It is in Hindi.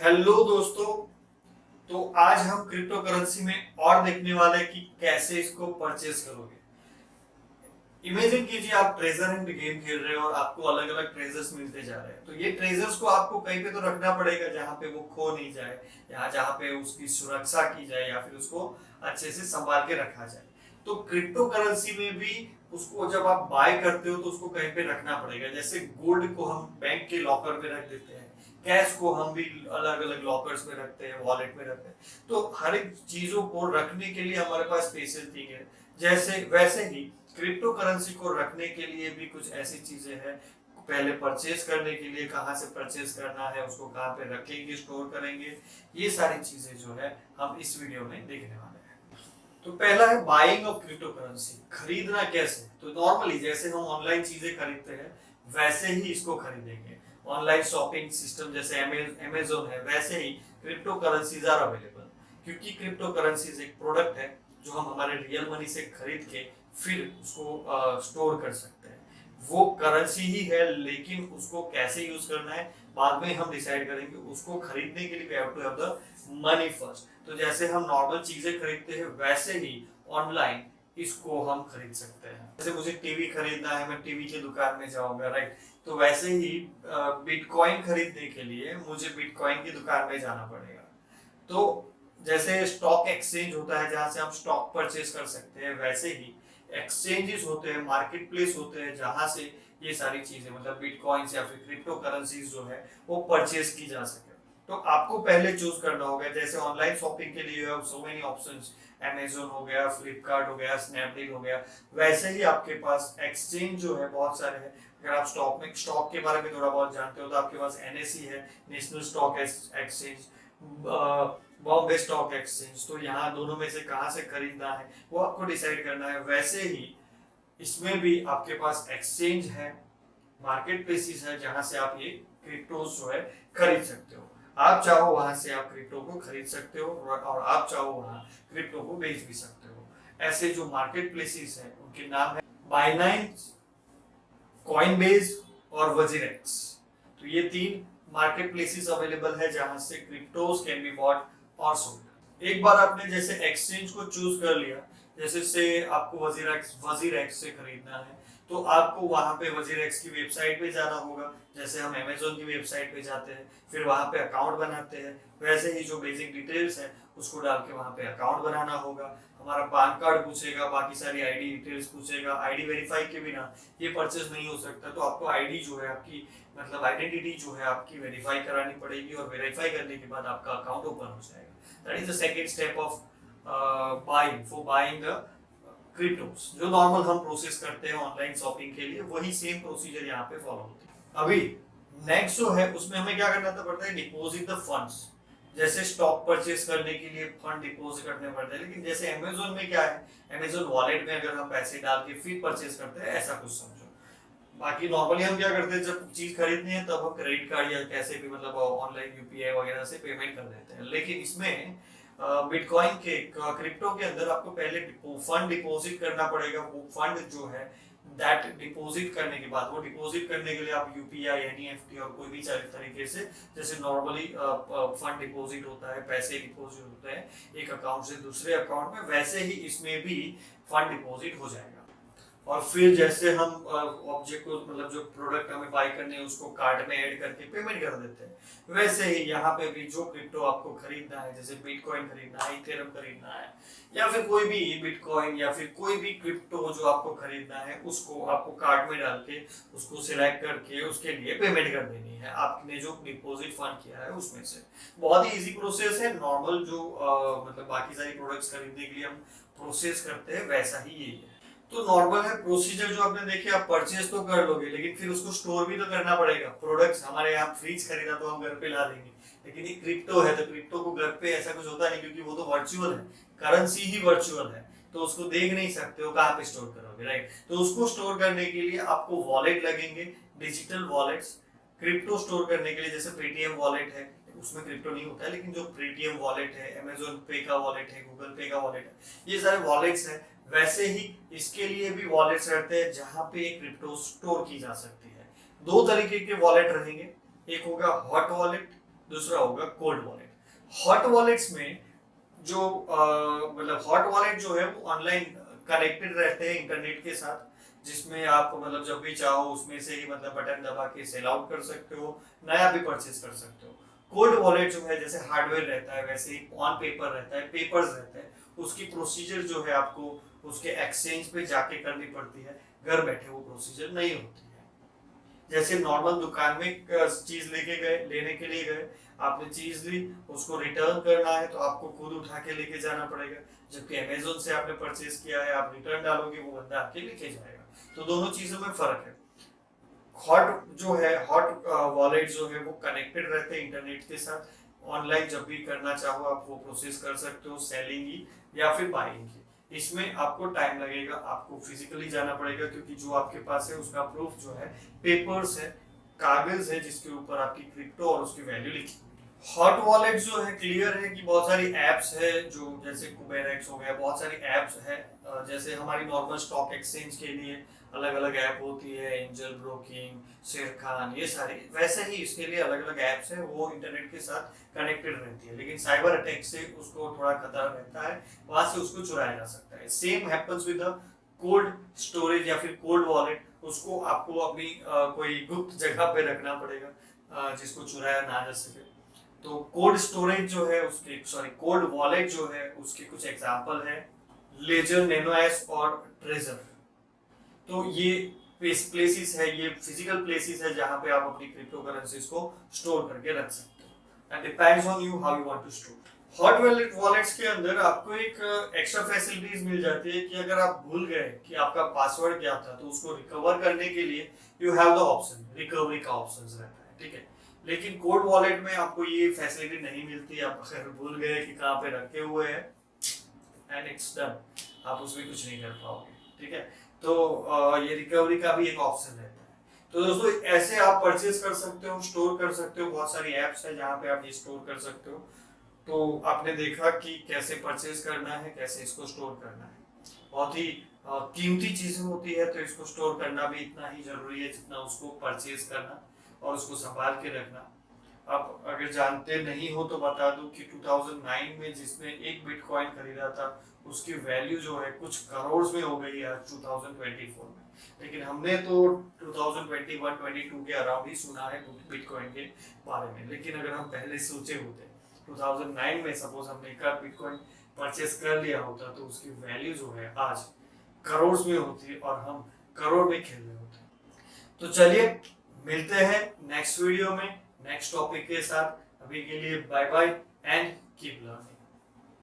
हेलो दोस्तों। तो आज हम क्रिप्टो करेंसी में और देखने वाले हैं कि कैसे इसको परचेज करोगे। इमेजिन कीजिए आप ट्रेजर हंट गेम खेल रहे हो और आपको अलग अलग ट्रेजर्स मिलते जा रहे हैं। तो ये ट्रेजर्स को आपको कहीं पे तो रखना पड़ेगा जहाँ पे वो खो नहीं जाए, या जहाँ पे उसकी सुरक्षा की जाए, या फिर उसको अच्छे से संभाल के रखा जाए। तो क्रिप्टो करेंसी में भी उसको जब आप बाय करते हो तो उसको कहीं पे रखना पड़ेगा। जैसे गोल्ड को हम बैंक के लॉकर में रख देते हैं, कैश को हम भी अलग अलग लॉकर्स में रखते हैं, वॉलेट में रखते हैं। तो हर एक चीजों को रखने के लिए हमारे पास स्पेशल थिंग है। जैसे वैसे ही क्रिप्टो करेंसी को रखने के लिए भी कुछ ऐसी चीजें हैं। पहले परचेज करने के लिए कहाँ से परचेज करना है, उसको कहाँ पे रखेंगे, स्टोर करेंगे, ये सारी चीजें जो है हम इस वीडियो में देखने वाले हैं। तो पहला है बाइंग ऑफ क्रिप्टो करेंसी, खरीदना कैसे। तो नॉर्मली जैसे हम ऑनलाइन चीजें खरीदते हैं वैसे ही इसको खरीदेंगे। ऑनलाइन शॉपिंग सिस्टम जैसे अमेजोन है, वैसे ही क्रिप्टो करेंसीज आर अवेलेबल। क्योंकि क्रिप्टो करेंसीज एक प्रोडक्ट है जो हम हमारे रियल मनी से खरीद के फिर उसको स्टोर कर सकते हैं। वो करेंसी ही है, लेकिन उसको कैसे यूज करना है बाद में हम डिसाइड करेंगे। उसको खरीदने के लिए we have to have the money first. तो जैसे हम नॉर्मल चीजें खरीदते हैं वैसे ही ऑनलाइन इसको हम खरीद सकते हैं। जैसे मुझे टीवी खरीदना है, मैं टीवी की दुकान में जाऊंगा, राइट। तो वैसे ही बिटकॉइन खरीदने के लिए मुझे बिटकॉइन की दुकान में जाना पड़ेगा। तो जैसे स्टॉक एक्सचेंज होता है जहां से हम स्टॉक परचेज कर सकते हैं, वैसे ही एक्सचेंजेस होते हैं, मार्केट प्लेस होते हैं जहां से ये सारी चीजें मतलब बिटकॉइंस या फिर क्रिप्टो करेंसीज जो है वो परचेज की जा सके। तो आपको पहले चूज करना होगा। जैसे ऑनलाइन शॉपिंग के लिए you have so many options, Amazon हो गया, फ्लिपकार्ट हो गया, स्नैपडील हो गया। वैसे ही आपके पास एक्सचेंज जो है बहुत सारे हैं। अगर आप स्टॉक के बारे में थोड़ा बहुत जानते हो तो आपके पास एनएसई है, national stock exchange, Bombay stock exchange. तो यहाँ दोनों में से कहाँ से खरीदना है वो आपको डिसाइड करना है। वैसे ही इसमें भी आपके पास एक्सचेंज है, मार्केट प्लेसेस है जहां से आप ये क्रिप्टोज जो है खरीद सकते हो। आप चाहो वहां से आप क्रिप्टो को खरीद सकते हो और आप चाहो वहां क्रिप्टो को बेच भी सकते हो। ऐसे जो मार्केट प्लेसेस है उनके नाम है बाइनांस, कॉइनबेस और वजीरेक्स। तो ये तीन मार्केट प्लेसेस अवेलेबल है जहां से क्रिप्टोज कैन बी बॉट और सोल्ड। एक बार आपने जैसे एक्सचेंज को चूज कर लिया, जैसे से आपको वजीरेक्स से खरीदना है तो आपको वहां पे वजीरेक्स की वेबसाइट पे जाना होगा। जैसे हम अमेजोन की वेबसाइट पे जाते हैं फिर वहां पे अकाउंट बनाते हैं, वैसे ही जो बेसिक डिटेल्स है उसको डाल के वहां पे अकाउंट बनाना होगा। हमारा पान कार्ड पूछेगा, बाकी सारी आईडी डिटेल्स पूछेगा। आईडी वेरीफाई के बिना ये परचेज नहीं हो सकता। तो आपको आईडी जो है आपकी मतलब आइडेंटिटी जो है आपकी वेरीफाई करानी पड़ेगी, और वेरीफाई करने के बाद आपका अकाउंट ओपन हो जाएगा। That is the second step of buying the क्रिप्टोस। जो नॉर्मल हम प्रोसेस करते हैं ऑनलाइन शॉपिंग के लिए, वही सेम प्रोसीजर यहाँ पे फॉलो होती है। अभी नेक्स्ट जो है उसमें हमें क्या करना पड़ता है, डिपॉजिट द फंड्स। जैसे स्टॉक परचेस करने के लिए फंड डिपॉजिट करने पड़ते हैं, लेकिन जैसे अमेजोन में क्या है, अमेजोन वॉलेट में अगर हम पैसे डाल के फिर परचेस करते हैं, ऐसा कुछ समझो। बाकी नॉर्मली हम क्या करते हैं, जब चीज खरीदनी है तब हम क्रेडिट कार्ड या कैसे भी मतलब ऑनलाइन यूपीआई वगैरह से पेमेंट कर देते हैं। लेकिन इसमें बिटकॉइन के क्रिप्टो के अंदर आपको पहले फंड डिपॉजिट करना पड़ेगा। वो फंड जो है दैट डिपॉजिट करने के बाद, वो डिपॉजिट करने के लिए आप यूपीआई, एनईएफटी और कोई भी तरीके से, जैसे नॉर्मली फंड डिपॉजिट होता है, पैसे डिपॉजिट होते हैं एक अकाउंट से दूसरे अकाउंट में, वैसे ही इसमें भी फंड डिपॉजिट हो जाएगा। और फिर जैसे हम ऑब्जेक्ट को मतलब जो प्रोडक्ट हमें बाय करने हैं उसको कार्ट में ऐड करके पेमेंट कर देते हैं, वैसे ही यहाँ पे भी जो क्रिप्टो आपको खरीदना है, जैसे बिटकॉइन खरीदना है, इथेरियम खरीदना है, या फिर कोई भी बिटकॉइन या फिर कोई भी क्रिप्टो जो आपको खरीदना है, उसको आपको कार्ट में डाल के उसको सिलेक्ट करके उसके लिए पेमेंट कर देनी है आपने जो डिपॉजिट फंड किया है उसमें से। बहुत ही इजी प्रोसेस है। नॉर्मल जो मतलब बाकी सारी प्रोडक्ट्स खरीदने के लिए हम प्रोसेस करते हैं वैसा ही यही है। तो नॉर्मल है प्रोसीजर जो आपने देखे। आप परचेज तो कर लोगे लेकिन फिर उसको स्टोर भी तो करना पड़ेगा। प्रोडक्ट्स हमारे यहाँ फ्रिज खरीदा तो हम घर पे ला देंगे, लेकिन ये क्रिप्टो है तो क्रिप्टो को घर पे ऐसा कुछ होता नहीं, क्योंकि वो तो वर्चुअल है, करेंसी ही वर्चुअल है। तो उसको देख नहीं सकते हो, कहाँ पे स्टोर करोगे, राइट। तो उसको स्टोर करने के लिए आपको वॉलेट लगेंगे, डिजिटल वॉलेट्स। क्रिप्टो स्टोर करने के लिए जैसे पेटीएम वॉलेट है, उसमें क्रिप्टो नहीं होता है, लेकिन जो पेटीएम वॉलेट है, अमेजोन पे का वॉलेट है, गूगल पे का वॉलेट है, ये सारे वॉलेट्स हैं। वैसे ही इसके लिए भी वॉलेट्स रहते हैं जहां पे क्रिप्टो स्टोर की जा सकती है। दो तरीके के वॉलेट रहेंगे, एक होगा हॉट वॉलेट दूसरा होगा कोल्ड वॉलेट। हॉट वॉलेट्स में जो मतलब हॉट वॉलेट जो है वो ऑनलाइन कनेक्टेड रहते हैं इंटरनेट के साथ, जिसमें आप मतलब जब भी चाहो उसमें से ही मतलब बटन दबा के सेल आउट कर सकते हो, नया भी परचेज कर सकते हो। कोल्ड वॉलेट जो है जैसे हार्डवेयर रहता है वैसे ही ऑन पेपर रहता है, पेपर्स रहते हैं, उसकी प्रोसीजर जो है आपको उसके एक्सचेंज पे जाके करनी पड़ती है, घर बैठे वो प्रोसीजर नहीं होती है। जैसे नॉर्मल दुकान में चीज लेके गए, लेने के लिए गए, आपने चीज ली, उसको रिटर्न करना है तो आपको खुद उठा के लेके जाना पड़ेगा, जबकि अमेजोन से आपने परचेज किया है, आप रिटर्न डालोगे वो बंदा आके लेके जाएगा। तो दोनों चीजों में फर्क है। हॉट वॉलेट जो है वो कनेक्टेड रहते हैं इंटरनेट के साथ, ऑनलाइन जब भी करना चाहो आप वो प्रोसेस कर सकते हो, सेलिंग की या फिर बाइंग की। इसमें आपको टाइम लगेगा, आपको फिजिकली जाना पड़ेगा, क्योंकि जो आपके पास है उसका प्रूफ जो है पेपर्स है, कागज है जिसके ऊपर आपकी क्रिप्टो और उसकी वैल्यू लिखी हुई है। हॉट वॉलेट जो है क्लियर है कि बहुत सारी एप्स है, जो जैसे कुबेरेक्स हो गया, बहुत सारी एप्स है। जैसे हमारी नॉर्मल स्टॉक एक्सचेंज के लिए अलग अलग ऐप होती है, एंजल ब्रोकिंग, शेर खान, ये सारे वैसे ही इसके लिए अलग अलग ऐप्स है, वो इंटरनेट के साथ कनेक्टेड रहती है, लेकिन साइबर अटैक से उसको थोड़ा खतरा रहता है, वहां से उसको चुराया जा सकता है। Same happens with cold storage या फिर कोल्ड वॉलेट, उसको आपको अपनी कोई गुप्त जगह पे रखना पड़ेगा जिसको चुराया ना जा सके। तो कोल्ड स्टोरेज जो है उसके कोल्ड वॉलेट जो है उसके कुछ एग्जांपल है, लेजर, नैनो एस और ट्रेजर। तो ये प्लेसेस है, ये फिजिकल प्लेसेस है जहां पे आप अपनी क्रिप्टो करेंसीज को स्टोर करके रख सकते हो, and depends on you how you want to store. Hot wallets के अंदर आपको एक एक्स्ट्रा फैसिलिटीज मिल जाती है कि अगर आप भूल गए कि आपका पासवर्ड क्या था तो उसको रिकवर करने के लिए you have the option, recovery का ऑप्शन रहता है, ठीक है। लेकिन कोल्ड वॉलेट में आपको ये फैसिलिटी नहीं मिलती। आप अगर भूल गए कि कहाँ पे रखे हुए हैं एंड इट्स डन, आप उसमें कुछ नहीं कर पाओगे, ठीक है। तो ये रिकवरी का भी एक ऑप्शन रहता है। तो दोस्तों ऐसे आप परचेज कर सकते हो, स्टोर कर सकते हो, बहुत सारी एप्स है जहाँ पे आप ये स्टोर कर सकते हो। तो आपने देखा कि कैसे परचेज करना है, कैसे इसको स्टोर करना है। बहुत ही कीमती चीजें होती है, तो इसको स्टोर करना भी इतना ही जरूरी है जितना उसको परचेज करना और उसको संभाल के रखना। आप अगर जानते नहीं हो तो बता दूं कि 2009 में जिसने एक बिटकॉइन खरीदा था उसकी वैल्यू जो है कुछ करोड़ में हो गई है 2024 में। लेकिन हमने तो 2021-22 के अराउंड ही सुना है बिटकॉइन के बारे में। लेकिन अगर हम पहले सोचे होते 2009 में सपोज हमने एक बिटकॉइन परचेस कर लिया होता तो उसकी वैल्यू जो है आज करोड़ में होती और हम करोड़ में खेल रहे होते। तो चलिए मिलते हैं नेक्स्ट वीडियो में नेक्स्ट टॉपिक के साथ। अभी के लिए bye bye and keep learning.